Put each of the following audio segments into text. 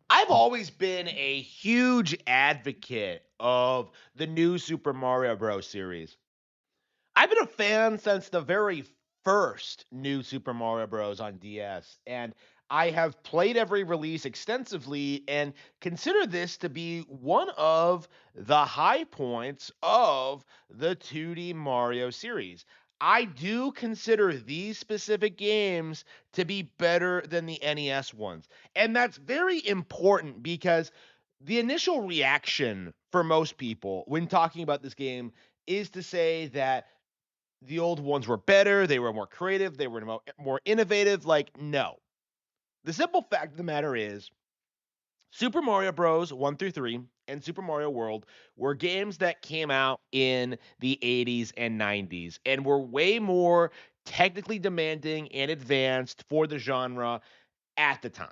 I've always been a huge advocate of the new Super Mario Bros. Series. I've been a fan since the very first new Super Mario Bros. On DS, and I have played every release extensively and consider this to be one of the high points of the 2D Mario series. I do consider these specific games to be better than the NES ones. And that's very important because the initial reaction for most people when talking about this game is to say that the old ones were better, they were more creative, they were more innovative. Like, no. The simple fact of the matter is Super Mario Bros. 1 through 3 and Super Mario World were games that came out in the 80s and 90s and were way more technically demanding and advanced for the genre at the time,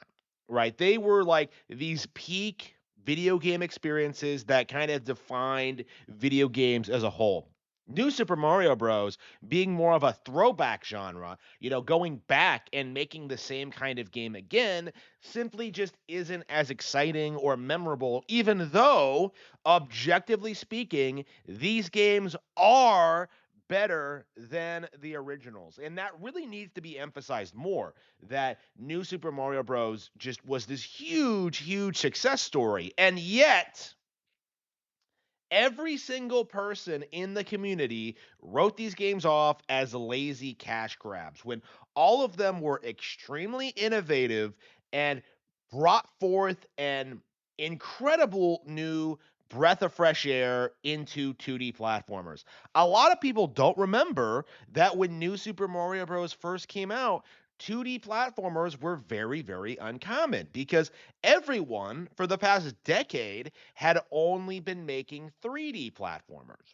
right? They were like these peak video game experiences that kind of defined video games as a whole. New Super Mario Bros. Being more of a throwback genre, going back and making the same kind of game again simply just isn't as exciting or memorable, even though, objectively speaking, these games are better than the originals. And that really needs to be emphasized more, that New Super Mario Bros. Just was this huge, huge success story. And yet, every single person in the community wrote these games off as lazy cash grabs when all of them were extremely innovative and brought forth an incredible new breath of fresh air into 2D platformers. A lot of people don't remember that when New Super Mario Bros. First came out, 2D platformers were very, very uncommon because everyone for the past decade had only been making 3D platformers.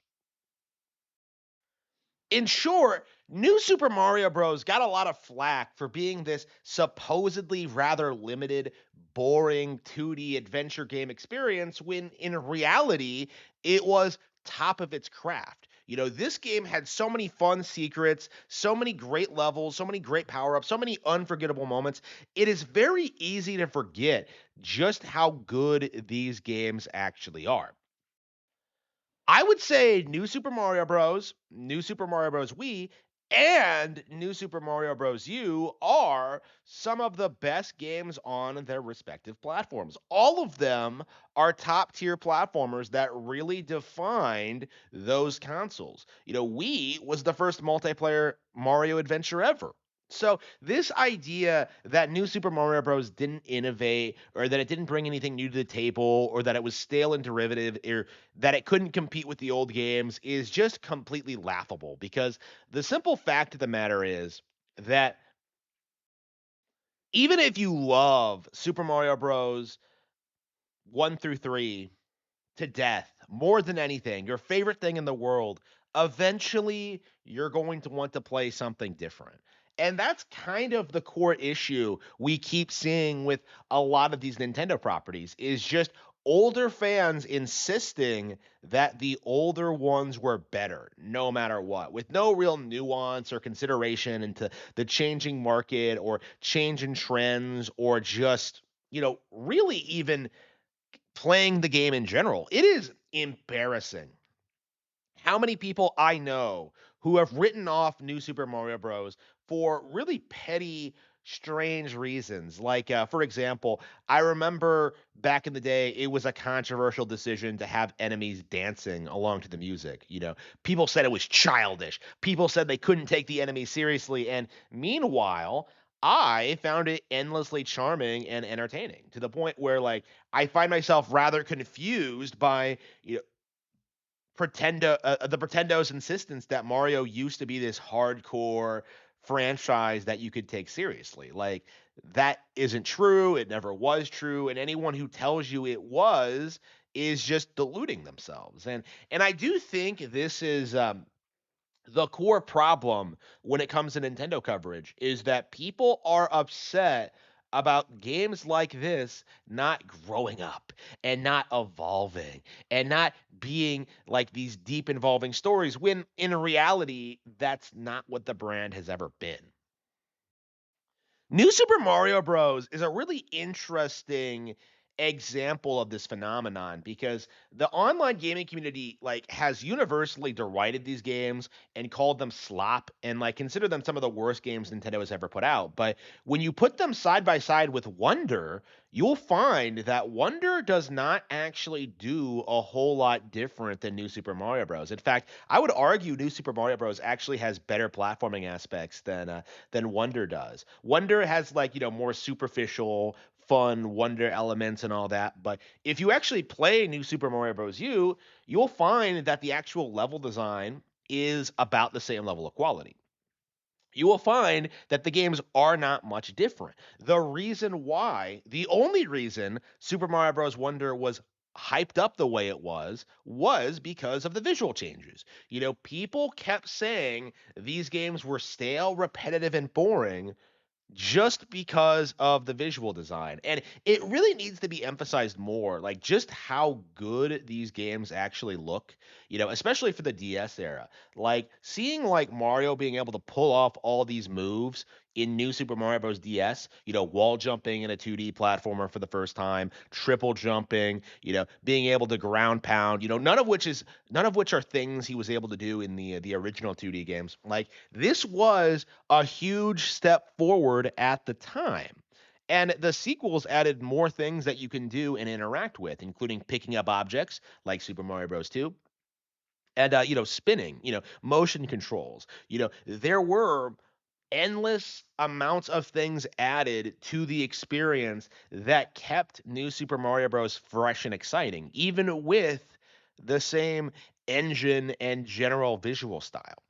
In short, New Super Mario Bros. Got a lot of flack for being this supposedly rather limited, boring 2D adventure game experience when in reality, it was top of its craft. This game had so many fun secrets, so many great levels, so many great power ups, so many unforgettable moments. It is very easy to forget just how good these games actually are. I would say New Super Mario Bros., New Super Mario Bros. Wii, and New Super Mario Bros. U are some of the best games on their respective platforms. All of them are top tier platformers that really defined those consoles. Wii was the first multiplayer Mario adventure ever. So this idea that New Super Mario Bros. Didn't innovate, or that it didn't bring anything new to the table, or that it was stale and derivative, or that it couldn't compete with the old games is just completely laughable, because the simple fact of the matter is that even if you love Super Mario Bros. 1 through 3 to death more than anything, your favorite thing in the world, eventually you're going to want to play something different. And that's kind of the core issue we keep seeing with a lot of these Nintendo properties, is just older fans insisting that the older ones were better no matter what, with no real nuance or consideration into the changing market or change in trends, or just, really even playing the game in general. It is embarrassing how many people I know who have written off New Super Mario Bros. For really petty, strange reasons. Like, for example, I remember back in the day, it was a controversial decision to have enemies dancing along to the music. People said it was childish. People said they couldn't take the enemies seriously. And meanwhile, I found it endlessly charming and entertaining, to the point where, like, I find myself rather confused by, the Pretendo's insistence that Mario used to be this hardcore franchise that you could take seriously. Like, that isn't true. It never was true, and anyone who tells you it was is just deluding themselves. And I do think this is the core problem when it comes to Nintendo coverage, is that people are upset about games like this not growing up and not evolving and not being like these deep involving stories, when in reality that's not what the brand has ever been. New Super Mario Bros. Is a really interesting example of this phenomenon because the online gaming community like has universally derided these games and called them slop and like consider them some of the worst games Nintendo has ever put out. But when you put them side by side with Wonder, you'll find that Wonder does not actually do a whole lot different than New Super Mario Bros. In fact, I would argue New Super Mario Bros. Actually has better platforming aspects than Wonder does. Wonder has like more superficial, fun Wonder elements and all that. But if you actually play New Super Mario Bros. U, you'll find that the actual level design is about the same level of quality. You will find that the games are not much different. The only reason Super Mario Bros. Wonder was hyped up the way it was because of the visual changes. People kept saying these games were stale, repetitive, and boring just because of the visual design. And it really needs to be emphasized more, like just how good these games actually look, especially for the DS era. Like seeing like Mario being able to pull off all these moves in New Super Mario Bros. DS, wall jumping in a 2D platformer for the first time, triple jumping, being able to ground pound, none of which are things he was able to do in the original 2D games. Like this was a huge step forward at the time. And the sequels added more things that you can do and interact with, including picking up objects like Super Mario Bros. 2 and spinning, motion controls. There were endless amounts of things added to the experience that kept New Super Mario Bros. Fresh and exciting, even with the same engine and general visual style.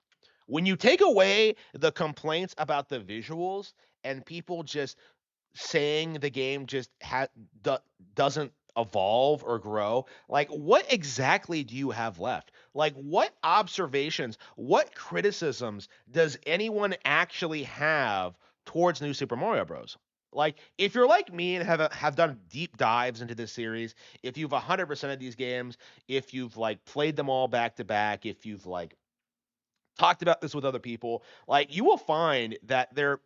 When you take away the complaints about the visuals and people just saying the game just do, doesn't evolve or grow, like what exactly do you have left? Like what observations, what criticisms does anyone actually have towards New Super Mario Bros? Like if you're like me and have done deep dives into this series, if you've 100% of these games, if you've like played them all back to back, if you've like talked about this with other people, like you will find that there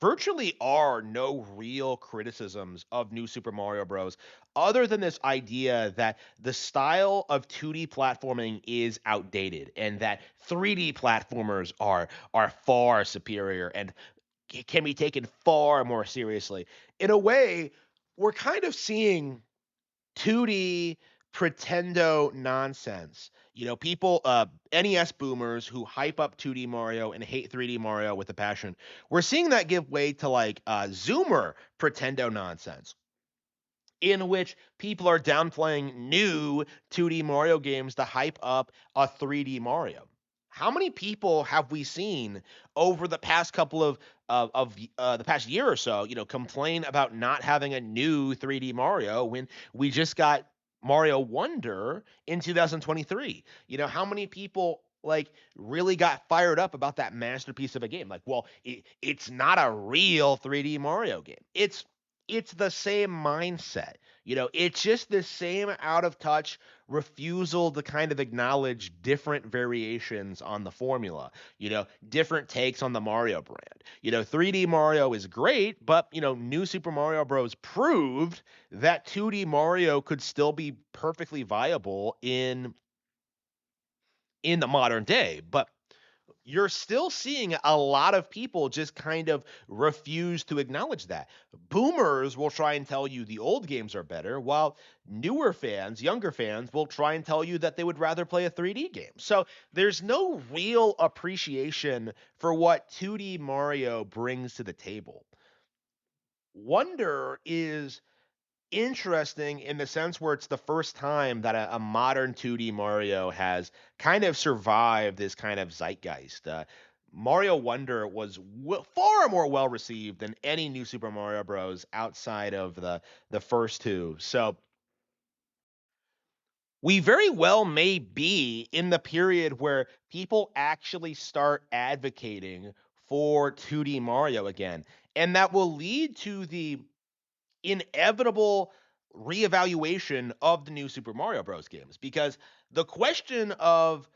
virtually are no real criticisms of New Super Mario Bros. Other than this idea that the style of 2D platforming is outdated and that 3D platformers are far superior and can be taken far more seriously. In a way, we're kind of seeing 2D pretendo nonsense. People, NES boomers who hype up 2D Mario and hate 3D Mario with a passion. We're seeing that give way to like Zoomer pretendo nonsense in which people are downplaying new 2D Mario games to hype up a 3D Mario. How many people have we seen over the past couple of the past year or so, complain about not having a new 3D Mario when we just got Mario Wonder in 2023? How many people like really got fired up about that masterpiece of a game? Like, well, it's not a real 3D Mario game. It's the same mindset. It's just the same out of touch refusal to kind of acknowledge different variations on the formula, different takes on the Mario brand. 3D Mario is great, but, New Super Mario Bros. Proved that 2D Mario could still be perfectly viable in the modern day. But you're still seeing a lot of people just kind of refuse to acknowledge that. Boomers will try and tell you the old games are better, while newer fans, younger fans, will try and tell you that they would rather play a 3D game. So there's no real appreciation for what 2D Mario brings to the table. Wonder is interesting in the sense where it's the first time that a modern 2D Mario has kind of survived this kind of zeitgeist. Mario Wonder was far more well received than any new Super Mario Bros. Outside of the first two. So we very well may be in the period where people actually start advocating for 2D Mario again, and that will lead to the inevitable reevaluation of the new Super Mario Bros. Games because the question of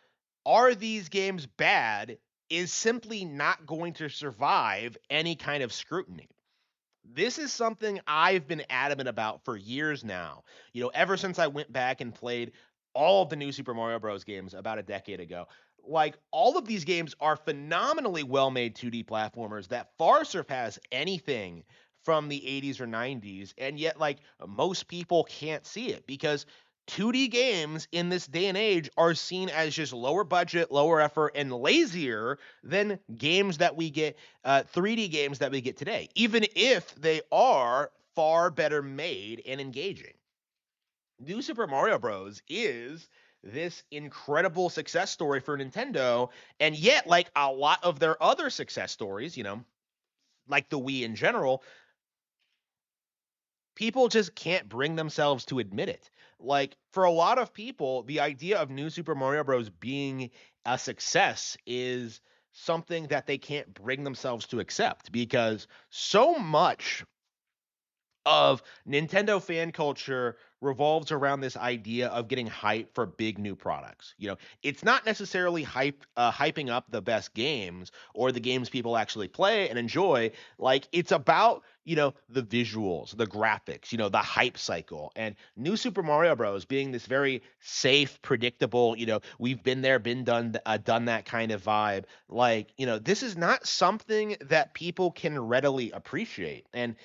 are these games bad is simply not going to survive any kind of scrutiny. This is something I've been adamant about for years now. Ever since I went back and played all of the new Super Mario Bros. Games about a decade ago. Like, all of these games are phenomenally well made 2D platformers that far surpass anything from the 80s or 90s. And yet, like, most people can't see it because 2D games in this day and age are seen as just lower budget, lower effort, and lazier than games that we get 3D games that we get today, even if they are far better made and engaging. New Super Mario Bros. Is this incredible success story for Nintendo, and yet, like a lot of their other success stories, like the Wii in general, people just can't bring themselves to admit it. Like, for a lot of people, the idea of New Super Mario Bros. Being a success is something that they can't bring themselves to accept because so much of Nintendo fan culture revolves around this idea of getting hype for big new products. It's not necessarily hyping up the best games or the games people actually play and enjoy. Like, it's about the visuals, the graphics, the hype cycle, and New Super Mario Bros. Being this very safe, predictable. We've been there, been done that kind of vibe. Like, this is not something that people can readily appreciate. And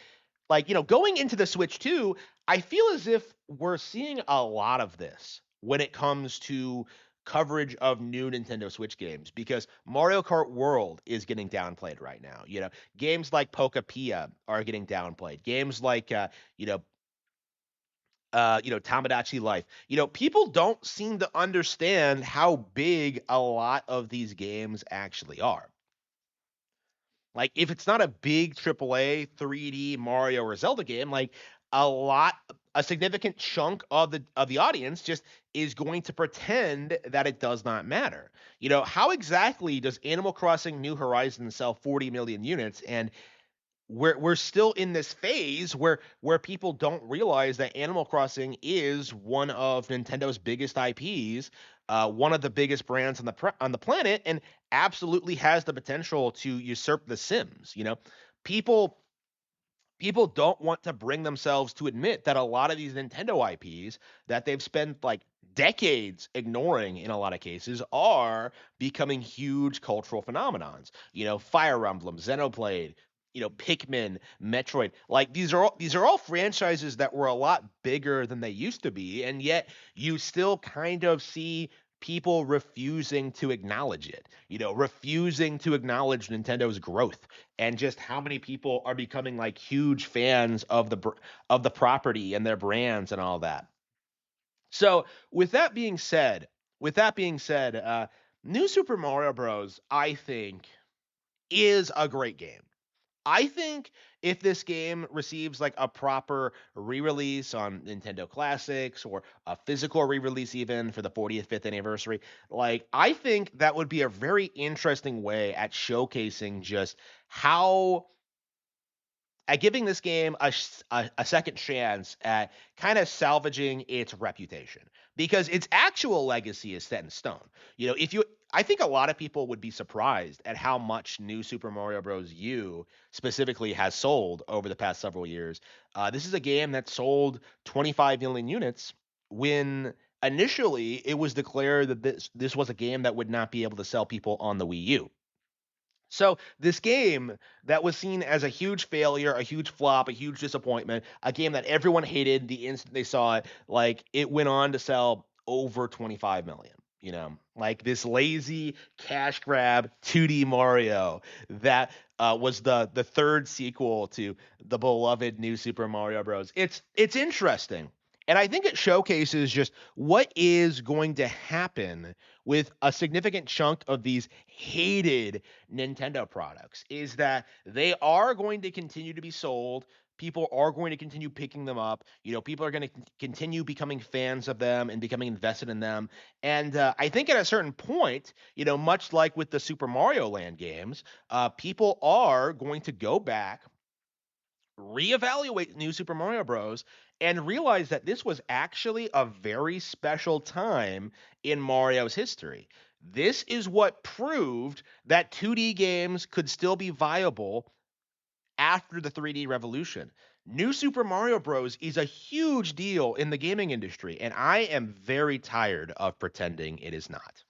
like, going into the Switch 2, I feel as if we're seeing a lot of this when it comes to coverage of new Nintendo Switch games because Mario Kart World is getting downplayed right now. Games like Pokapia are getting downplayed. Games like Tamagotchi Life. People don't seem to understand how big a lot of these games actually are. Like, if it's not a big AAA 3D Mario or Zelda game, like a significant chunk of the audience just is going to pretend that it does not matter. How exactly does Animal Crossing New Horizons sell 40 million units and we're still in this phase where people don't realize that Animal Crossing is one of Nintendo's biggest IPs, one of the biggest brands on the planet, and absolutely has the potential to usurp The Sims. People people don't want to bring themselves to admit that a lot of these Nintendo IPs that they've spent like decades ignoring in a lot of cases are becoming huge cultural phenomenons. Fire Emblem, Xenoblade, Pikmin, Metroid. Like, these are all franchises that were a lot bigger than they used to be, and yet you still kind of see people refusing to acknowledge it, refusing to acknowledge Nintendo's growth and just how many people are becoming like huge fans of the property and their brands and all that. So, with that being said, New Super Mario Bros. I think is a great game. I think if this game receives like a proper re-release on Nintendo Classics or a physical re-release even for the 40th, 5th anniversary, like, I think that would be a very interesting way at showcasing just how at giving this game a second chance at kind of salvaging its reputation because its actual legacy is set in stone. If you I think a lot of people would be surprised at how much new Super Mario Bros. U specifically has sold over the past several years. This is a game that sold 25 million units when initially it was declared that this was a game that would not be able to sell people on the Wii U. So this game that was seen as a huge failure, a huge flop, a huge disappointment, a game that everyone hated the instant they saw it, like, it went on to sell over 25 million. Like this lazy cash grab 2D Mario that was the third sequel to the beloved new Super Mario Bros. It's interesting. And I think it showcases just what is going to happen with a significant chunk of these hated Nintendo products is that they are going to continue to be sold. People are going to continue picking them up. People are going to continue becoming fans of them and becoming invested in them. And I think at a certain point, much like with the Super Mario Land games, people are going to go back, reevaluate New Super Mario Bros. And realize that this was actually a very special time in Mario's history. This is what proved that 2D games could still be viable after the 3D revolution. New Super Mario Bros. Is a huge deal in the gaming industry, and I am very tired of pretending it is not.